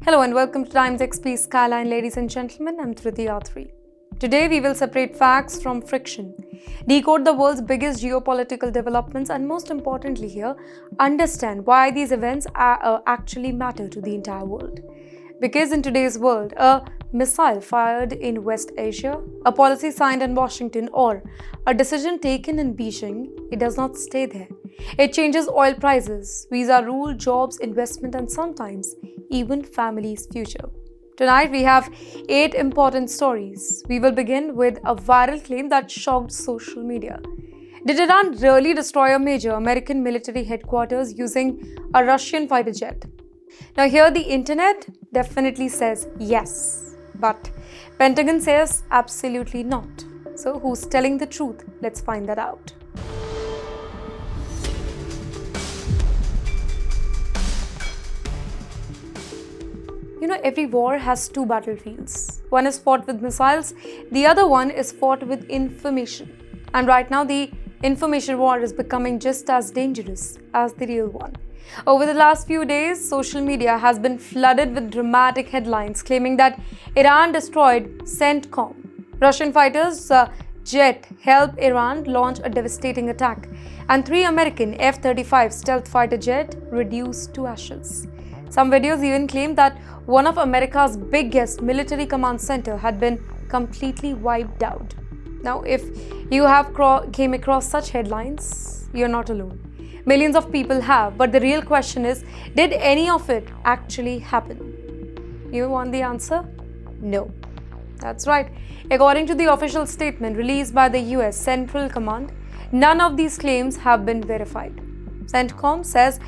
Hello and welcome to Times XP Skyline, ladies and gentlemen. I'm Driti Atri. Today we will separate facts from friction, decode the world's biggest geopolitical developments, and most importantly here, understand why these events actually matter to the entire world. Because in today's world, a missile fired in West Asia, a policy signed in Washington, or a decision taken in Beijing, it does not stay there. It changes oil prices, visa rule, jobs, investment, and sometimes even families' future. Tonight we have 8 important stories. We will begin with a viral claim that shocked social media. Did Iran really destroy a major American military headquarters using a Russian fighter jet? Now here the internet definitely says yes, but Pentagon says absolutely not. So who's telling the truth? Let's find that out. Every war has 2 battlefields. One is fought with missiles, the other one is fought with information. And right now, the information war is becoming just as dangerous as the real one. Over the last few days, social media has been flooded with dramatic headlines claiming that Iran destroyed CENTCOM. Russian fighters jet helped Iran launch a devastating attack, and 3 American F-35 stealth fighter jet reduced to ashes. Some videos even claim that one of America's biggest military command center had been completely wiped out. Now, if you have came across such headlines, you're not alone. Millions of people have, but the real question is, did any of it actually happen? You want the answer? No. That's right. According to the official statement released by the US Central Command, none of these claims have been verified. CENTCOM says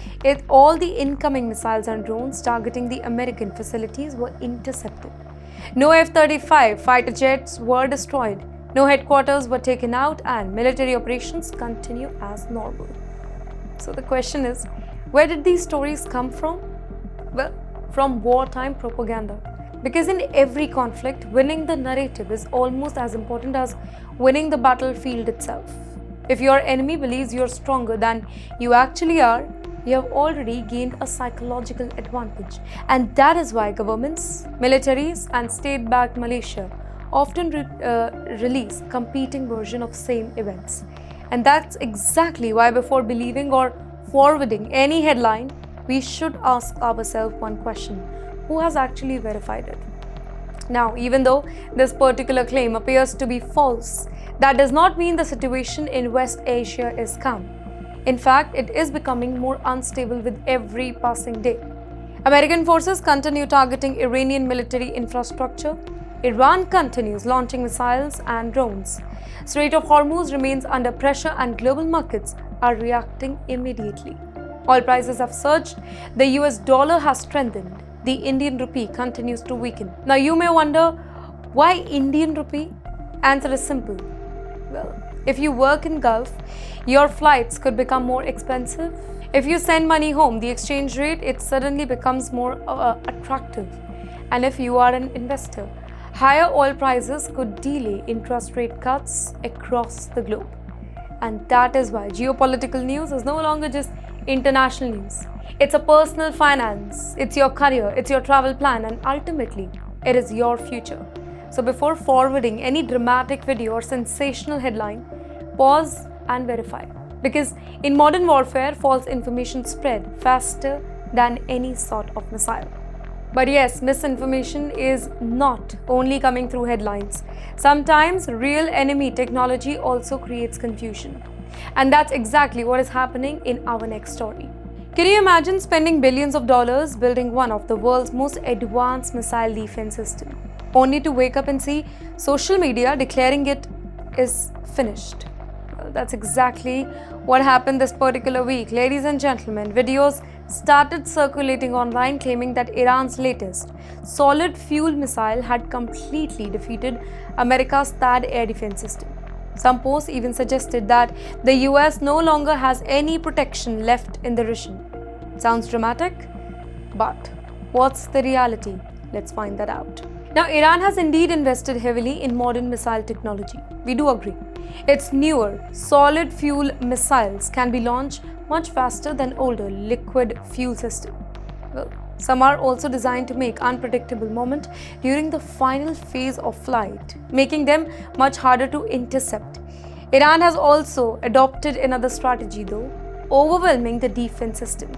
all the incoming missiles and drones targeting the American facilities were intercepted. No F-35 fighter jets were destroyed, no headquarters were taken out, and military operations continue as normal. So the question is, where did these stories come from? Well, from wartime propaganda. Because in every conflict, winning the narrative is almost as important as winning the battlefield itself. If your enemy believes you're stronger than you actually are, you have already gained a psychological advantage. And that is why governments, militaries, and state-backed militia often release competing versions of same events. And that's exactly why before believing or forwarding any headline, we should ask ourselves one question: who has actually verified it? Now, even though this particular claim appears to be false, that does not mean the situation in West Asia is calm. In fact, it is becoming more unstable with every passing day. American forces continue targeting Iranian military infrastructure. Iran continues launching missiles and drones. Strait of Hormuz remains under pressure and global markets are reacting immediately. Oil prices have surged. The US dollar has strengthened. The Indian rupee continues to weaken. Now you may wonder, why Indian rupee? Answer is simple. Well, if you work in Gulf, your flights could become more expensive. If you send money home, the exchange rate, it suddenly becomes more attractive. And if you are an investor, higher oil prices could delay interest rate cuts across the globe. And that is why geopolitical news is no longer just international news. It's a personal finance, it's your career, it's your travel plan, and ultimately, it is your future. So before forwarding any dramatic video or sensational headline, pause and verify. Because in modern warfare, false information spread faster than any sort of missile. But yes, misinformation is not only coming through headlines. Sometimes real enemy technology also creates confusion. And that's exactly what is happening in our next story. Can you imagine spending billions of dollars building one of the world's most advanced missile defense systems, only to wake up and see social media declaring it is finished? Well, that's exactly what happened this particular week. Ladies and gentlemen, videos started circulating online claiming that Iran's latest solid fuel missile had completely defeated America's THAAD air defense system. Some posts even suggested that the US no longer has any protection left in the region. Sounds dramatic, but what's the reality? Let's find that out. Now, Iran has indeed invested heavily in modern missile technology. We do agree. Its newer, solid fuel missiles can be launched much faster than older liquid fuel systems. Well, Some are also designed to make unpredictable moment during the final phase of flight, making them much harder to intercept. Iran has also adopted another strategy though, overwhelming the defense system.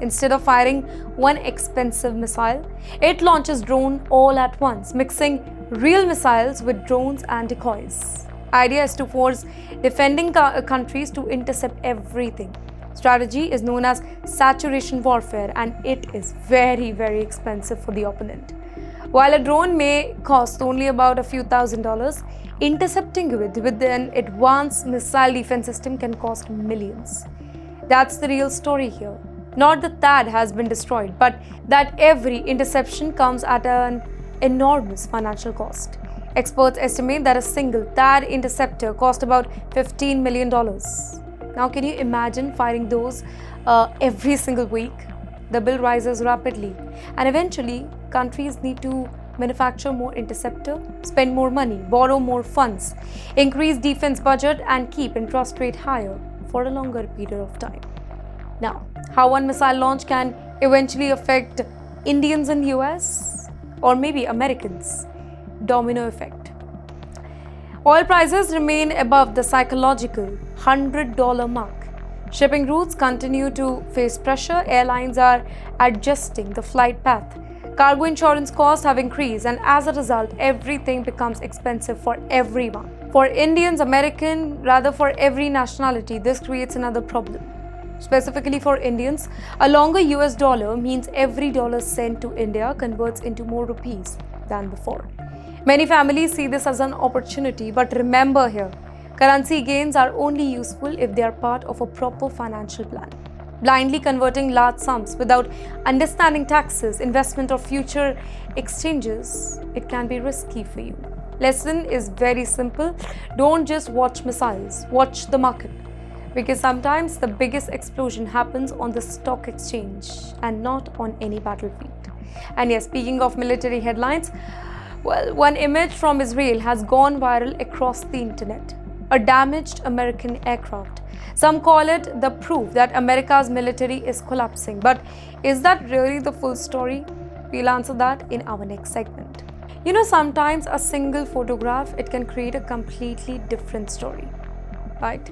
Instead of firing one expensive missile, it launches drones all at once, mixing real missiles with drones and decoys. Idea is to force defending countries to intercept everything. Strategy is known as saturation warfare, and it is very, very expensive for the opponent. While a drone may cost only about a few $1,000s, intercepting it with an advanced missile defense system can cost millions. That's the real story here. Not that THAAD has been destroyed, but that every interception comes at an enormous financial cost. Experts estimate that a single THAAD interceptor cost about $15 million. Now, can you imagine firing those every single week? The bill rises rapidly, and eventually, countries need to manufacture more interceptor, spend more money, borrow more funds, increase defense budget, and keep interest rate higher for a longer period of time. Now, how one missile launch can eventually affect Indians in US or maybe Americans? Domino effect. Oil prices remain above the psychological $100 mark. Shipping routes continue to face pressure. Airlines are adjusting the flight path. Cargo insurance costs have increased, and as a result, everything becomes expensive for everyone. For Indians, for every nationality, this creates another problem. Specifically for Indians, a longer US dollar means every dollar sent to India converts into more rupees than before. Many families see this as an opportunity, but remember here, currency gains are only useful if they are part of a proper financial plan. Blindly converting large sums without understanding taxes, investment, or future exchanges, it can be risky for you. Lesson is very simple. Don't just watch missiles, watch the market. Because sometimes the biggest explosion happens on the stock exchange and not on any battlefield. And yes, speaking of military headlines, one image from Israel has gone viral across the internet. A damaged American aircraft. Some call it the proof that America's military is collapsing. But is that really the full story? We'll answer that in our next segment. You know, sometimes a single photograph, it can create a completely different story. Right?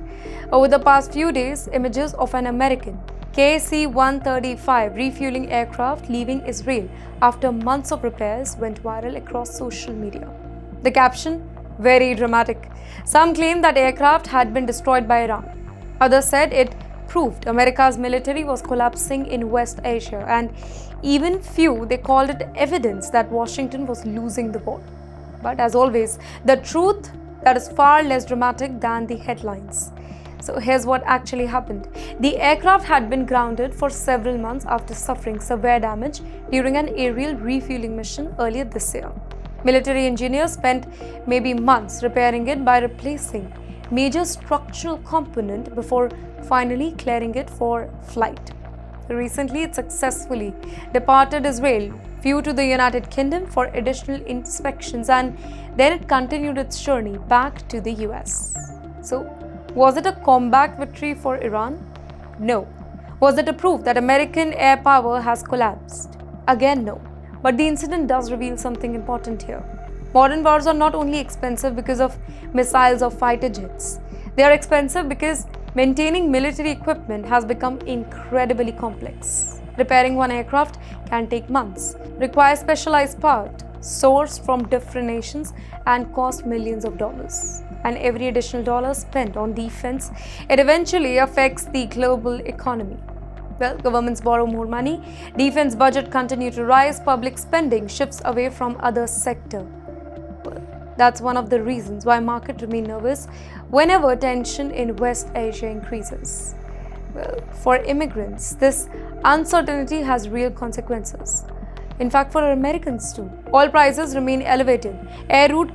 Over the past few days, images of an American KC-135 refueling aircraft leaving Israel after months of repairs went viral across social media. The caption, very dramatic. Some claim that aircraft had been destroyed by Iran. Others said it proved America's military was collapsing in West Asia, and even few, they called it evidence that Washington was losing the war. But as always, the truth that is far less dramatic than the headlines. So here's what actually happened. The aircraft had been grounded for several months after suffering severe damage during an aerial refueling mission earlier this year. Military engineers spent maybe months repairing it by replacing major structural component before finally clearing it for flight. Recently, it successfully departed Israel, flew to the United Kingdom for additional inspections, and then it continued its journey back to the US. So, was it a comeback victory for Iran? No. Was it a proof that American air power has collapsed? Again, no. But the incident does reveal something important here. Modern wars are not only expensive because of missiles or fighter jets. They are expensive because maintaining military equipment has become incredibly complex. Repairing one aircraft can take months, require specialized parts, sourced from different nations, and cost millions of dollars. And every additional dollar spent on defense, it eventually affects the global economy. Well, governments borrow more money, defense budget continue to rise, public spending shifts away from other sectors. Well, that's one of the reasons why markets remain nervous whenever tension in West Asia increases. Well, for immigrants, this uncertainty has real consequences. In fact, for Americans too. Oil prices remain elevated. Air routes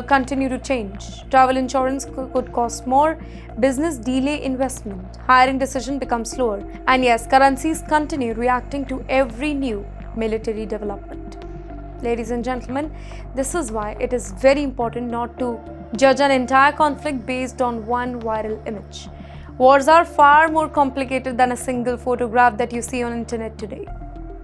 continue to change. Travel insurance could cost more. Business delay investment. Hiring decision becomes slower. And yes, currencies continue reacting to every new military development. Ladies and gentlemen, this is why it is very important not to judge an entire conflict based on one viral image. Wars are far more complicated than a single photograph that you see on internet today.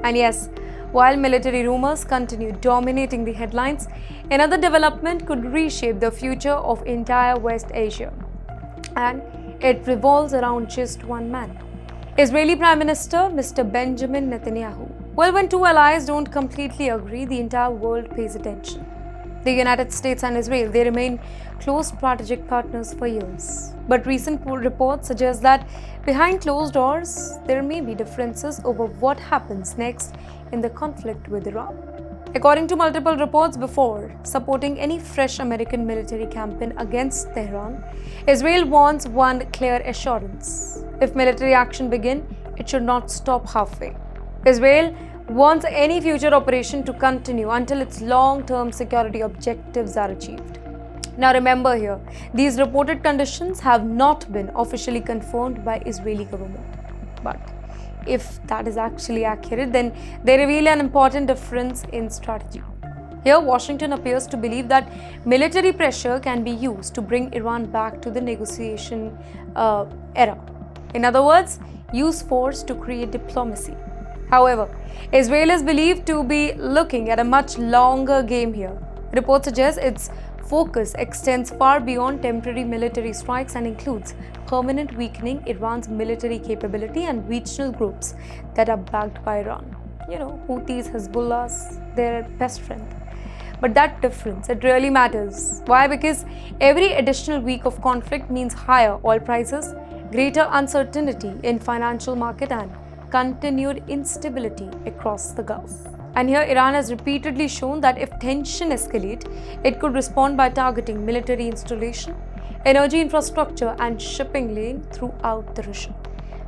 And yes, while military rumors continue dominating the headlines, another development could reshape the future of entire West Asia. And it revolves around just one man. Israeli Prime Minister Mr. Benjamin Netanyahu. Well, when two allies don't completely agree, the entire world pays attention. The United States and Israel, they remain close strategic partners for years. But recent reports suggest that behind closed doors, there may be differences over what happens next in the conflict with Iran. According to multiple reports before supporting any fresh American military campaign against Tehran, Israel wants one clear assurance. If military action begins, it should not stop halfway. Israel wants any future operation to continue until its long-term security objectives are achieved. Now remember here, these reported conditions have not been officially confirmed by Israeli government. But if that is actually accurate, then they reveal an important difference in strategy. Here, Washington appears to believe that military pressure can be used to bring Iran back to the negotiation era. In other words, use force to create diplomacy. However, Israel is believed to be looking at a much longer game here. Reports suggest its focus extends far beyond temporary military strikes and includes permanent weakening Iran's military capability and regional groups that are backed by Iran. Houthis, Hezbollah's, their best friend. But that difference, it really matters. Why? Because every additional week of conflict means higher oil prices, greater uncertainty in financial market and continued instability across the Gulf. And here Iran has repeatedly shown that if tension escalates, it could respond by targeting military installation, energy infrastructure and shipping lane throughout the region.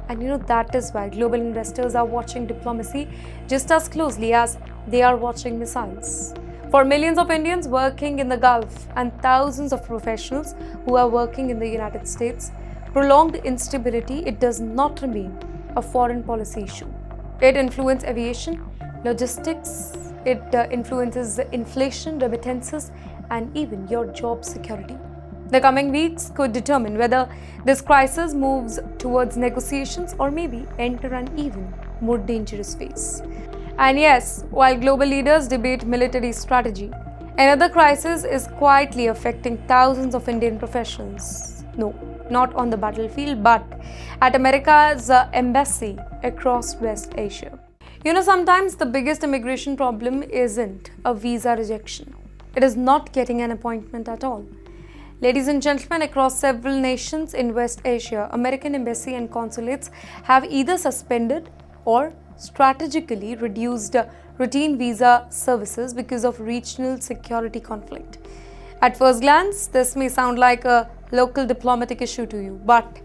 And that is why global investors are watching diplomacy just as closely as they are watching missiles. For millions of Indians working in the Gulf and thousands of professionals who are working in the United States, prolonged instability, it does not remain a foreign policy issue. It influences aviation, logistics, it influences inflation, remittances, and even your job security. The coming weeks could determine whether this crisis moves towards negotiations or maybe enter an even more dangerous phase. And yes, while global leaders debate military strategy, another crisis is quietly affecting thousands of Indian professionals. No, not on the battlefield, but at America's embassy across West Asia. Sometimes the biggest immigration problem isn't a visa rejection. It is not getting an appointment at all. Ladies and gentlemen, across several nations in West Asia, American embassy and consulates have either suspended or strategically reduced routine visa services because of regional security conflict. At first glance, this may sound like a local diplomatic issue to you, but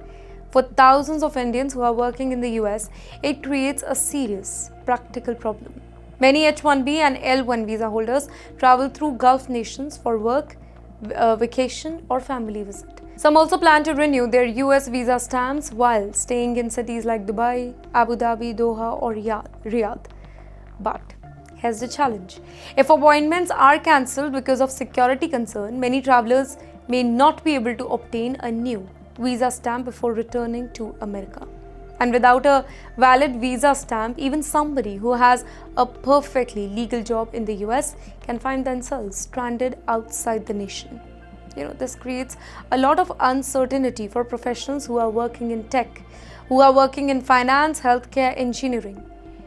for thousands of Indians who are working in the US, it creates a serious practical problem. Many H-1B and L-1 visa holders travel through Gulf nations for work, vacation or family visit. Some also plan to renew their US visa stamps while staying in cities like Dubai, Abu Dhabi, Doha or Riyadh. But here's the challenge. If appointments are cancelled because of security concern, many travelers may not be able to obtain a new visa stamp before returning to America. And without a valid visa stamp, even somebody who has a perfectly legal job in the US can find themselves stranded outside the nation. This creates a lot of uncertainty for professionals who are working in tech, who are working in finance, healthcare, engineering.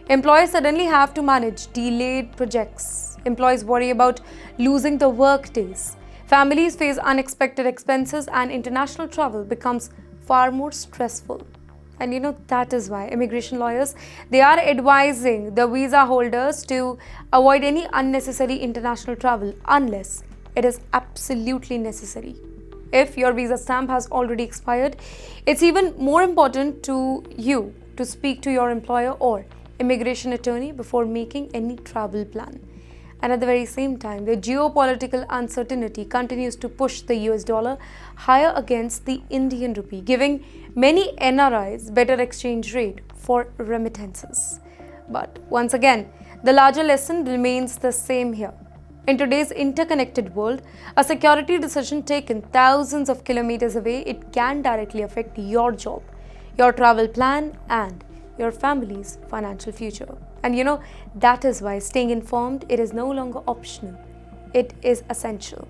Employees suddenly have to manage delayed projects. Employees worry about losing the work days. Families face unexpected expenses and international travel becomes far more stressful. And that is why immigration lawyers, they are advising the visa holders to avoid any unnecessary international travel unless it is absolutely necessary. If your visa stamp has already expired, it's even more important to you to speak to your employer or immigration attorney before making any travel plan. And at the very same time, the geopolitical uncertainty continues to push the US dollar higher against the Indian rupee, giving many NRIs better exchange rate for remittances. But once again, the larger lesson remains the same here. In today's interconnected world, a security decision taken thousands of kilometers away, it can directly affect your job, your travel plan, and your family's financial future. And that is why staying informed, it is no longer optional. It is essential.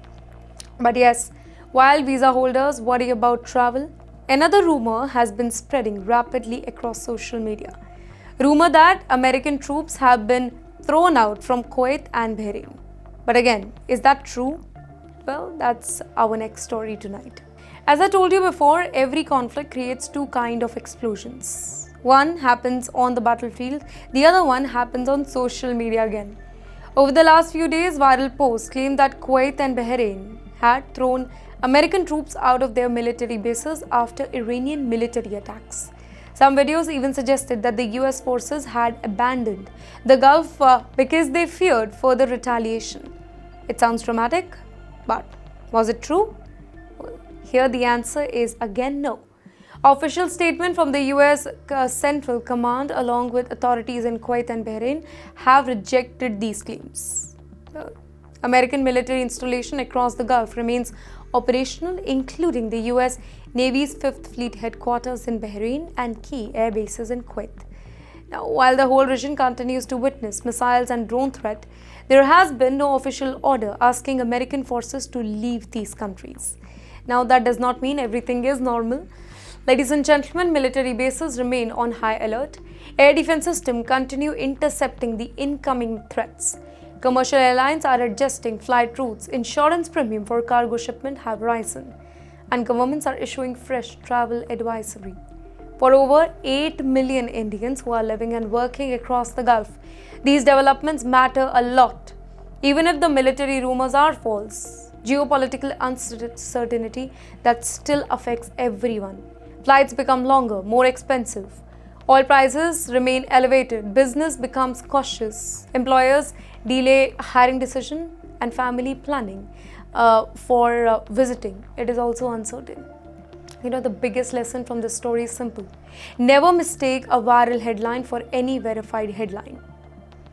But yes, while visa holders worry about travel, another rumor has been spreading rapidly across social media. Rumor that American troops have been thrown out from Kuwait and Bahrain. But again, is that true? Well, that's our next story tonight. As I told you before, every conflict creates two kinds of explosions. One happens on the battlefield, the other one happens on social media again. Over the last few days, viral posts claim that Kuwait and Bahrain had thrown American troops out of their military bases after Iranian military attacks. Some videos even suggested that the US forces had abandoned the Gulf because they feared further retaliation. It sounds dramatic, but was it true? Well, here the answer is again no. Official statement from the US Central Command along with authorities in Kuwait and Bahrain have rejected these claims. American military installation across the Gulf remains operational, including the US Navy's 5th Fleet headquarters in Bahrain and key air bases in Kuwait. Now, while the whole region continues to witness missiles and drone threat, there has been no official order asking American forces to leave these countries. Now, that does not mean everything is normal. Ladies and gentlemen, military bases remain on high alert. Air defense systems continue intercepting the incoming threats. Commercial airlines are adjusting flight routes, insurance premium for cargo shipment have risen, and governments are issuing fresh travel advisory. For over 8 million Indians who are living and working across the Gulf, these developments matter a lot. Even if the military rumors are false, geopolitical uncertainty that still affects everyone. Flights become longer, more expensive. Oil prices remain elevated, business becomes cautious, employers delay hiring decision, and family planning for visiting. It is also uncertain. The biggest lesson from this story is simple. Never mistake a viral headline for any verified headline.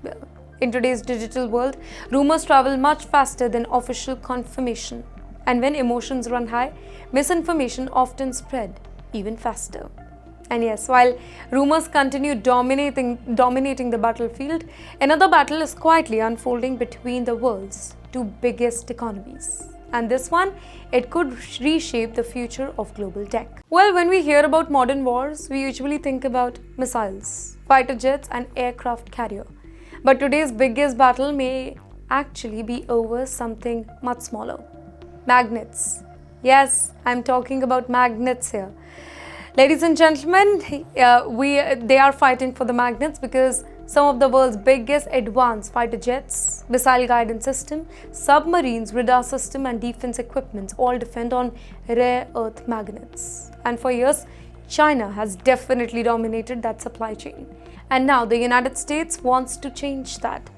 Well, in today's digital world, rumors travel much faster than official confirmation. And when emotions run high, misinformation often spread even faster. And yes, while rumors continue dominating the battlefield, another battle is quietly unfolding between the world's two biggest economies. And this one, it could reshape the future of global tech. Well, when we hear about modern wars, we usually think about missiles, fighter jets, and aircraft carrier. But today's biggest battle may actually be over something much smaller. Magnets. Yes, I'm talking about magnets here. Ladies and gentlemen, they are fighting for the magnets because some of the world's biggest advanced fighter jets, missile guidance system, submarines, radar system, and defense equipment all depend on rare earth magnets. And for years, China has definitely dominated that supply chain. And now the United States wants to change that.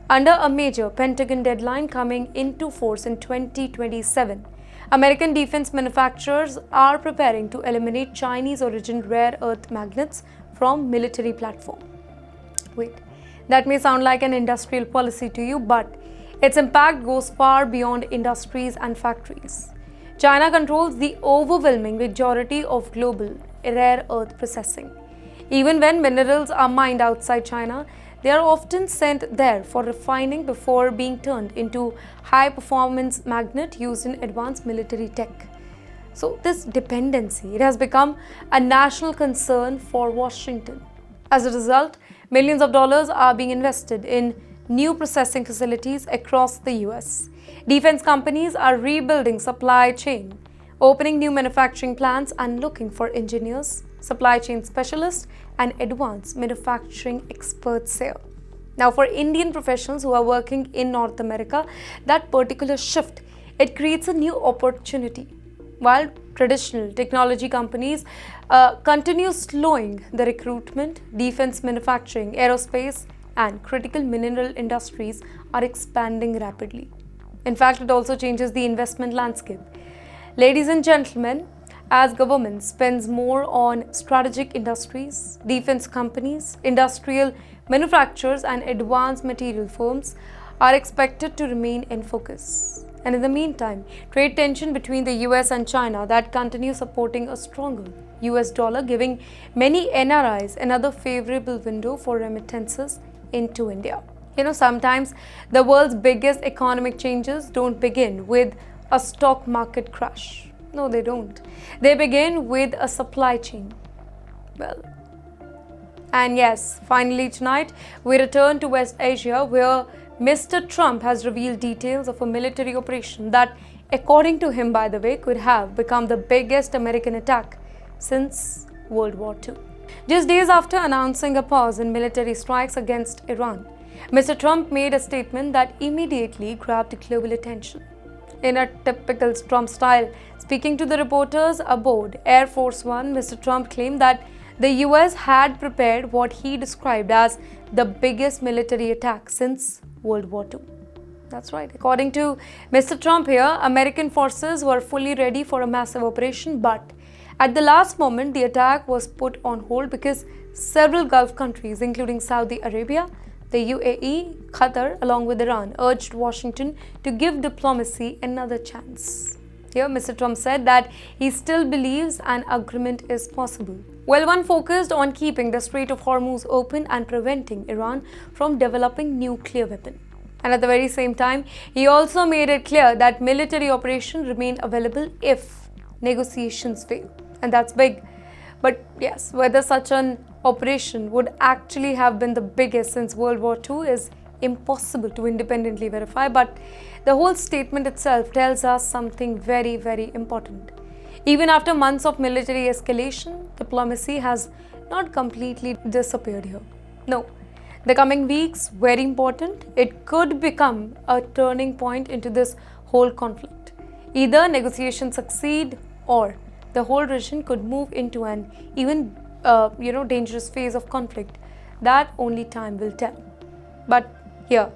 Under a major Pentagon deadline coming into force in 2027, American defense manufacturers are preparing to eliminate Chinese-origin rare earth magnets from military platforms. Wait, that may sound like an industrial policy to you, but its impact goes far beyond industries and factories. China controls the overwhelming majority of global rare earth processing. Even when minerals are mined outside China, they are often sent there for refining before being turned into high-performance magnet used in advanced military tech. So this dependency, it has become a national concern for Washington. As a result, millions of dollars are being invested in new processing facilities across the US. Defense companies are rebuilding supply chain, opening new manufacturing plants and looking for engineers, supply chain specialists, and advanced manufacturing experts here. Now, for Indian professionals who are working in North America, that particular shift, it creates a new opportunity. While traditional technology companies continue slowing the recruitment, defense manufacturing, aerospace, and critical mineral industries are expanding rapidly. In fact, it also changes the investment landscape. Ladies and gentlemen, as government spends more on strategic industries, defense companies, industrial manufacturers, and advanced material firms are expected to remain in focus. And in the meantime, trade tension between the US and China that continues supporting a stronger US dollar, giving many NRIs another favorable window for remittances into India. Sometimes the world's biggest economic changes don't begin with a stock market crash. No, they don't. They begin with a supply chain. And yes, finally tonight, we return to West Asia, where Mr. Trump has revealed details of a military operation that, according to him, by the way, could have become the biggest American attack since World War II. Just days after announcing a pause in military strikes against Iran, Mr. Trump made a statement that immediately grabbed global attention. In a typical Trump style, speaking to the reporters aboard Air Force One, Mr. Trump claimed that the US had prepared what he described as the biggest military attack since World War II. That's right. According to Mr. Trump here, American forces were fully ready for a massive operation, but at the last moment, the attack was put on hold because several Gulf countries, including Saudi Arabia, the UAE, Qatar, along with Iran, urged Washington to give diplomacy another chance. Here, Mr. Trump said that he still believes an agreement is possible. Well, one focused on keeping the Strait of Hormuz open and preventing Iran from developing nuclear weapons. And at the very same time, he also made it clear that military operations remain available if negotiations fail. And that's big. But yes, whether such an operation would actually have been the biggest since World War II is impossible to independently verify. But the whole statement itself tells us something very, very important. Even after months of military escalation, diplomacy has not completely disappeared here. No. The coming weeks, very important. It could become a turning point into this whole conflict. Either negotiations succeed or the whole region could move into an even dangerous phase of conflict that only time will tell. But here,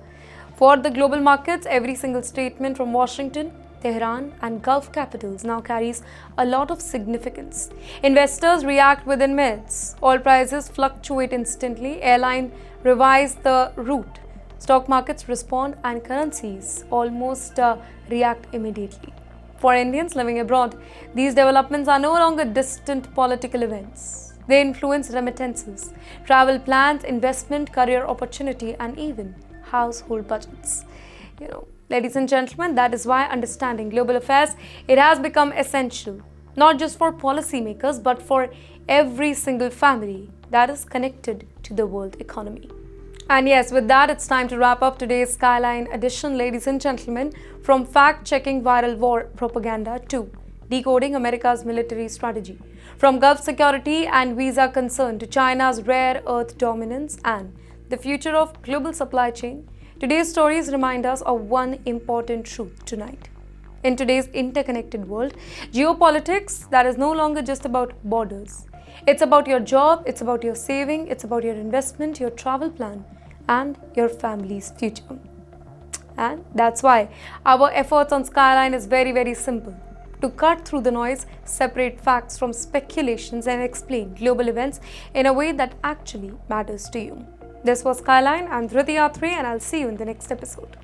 for the global markets, every single statement from Washington, Tehran and Gulf capitals now carries a lot of significance. Investors react within minutes. Oil prices fluctuate instantly. Airline revise the route. Stock markets respond and currencies almost react immediately. For Indians living abroad, these developments are no longer distant political events. They influence remittances, travel plans, investment, career opportunity, and even household budgets. Ladies and gentlemen, that is why understanding global affairs, it has become essential, not just for policymakers, but for every single family that is connected to the world economy. And yes, with that, it's time to wrap up today's Skyline edition, ladies and gentlemen. From fact-checking viral war propaganda to decoding America's military strategy, from Gulf security and visa concern to China's rare earth dominance and the future of global supply chain, today's stories remind us of one important truth tonight. In today's interconnected world, geopolitics, that is no longer just about borders. It's about your job, it's about your saving, it's about your investment, your travel plan, and your family's future. And that's why our efforts on Skyline is very, very simple. To cut through the noise, separate facts from speculations, and explain global events in a way that actually matters to you. This was Skyline. I'm Driti, and I'll see you in the next episode.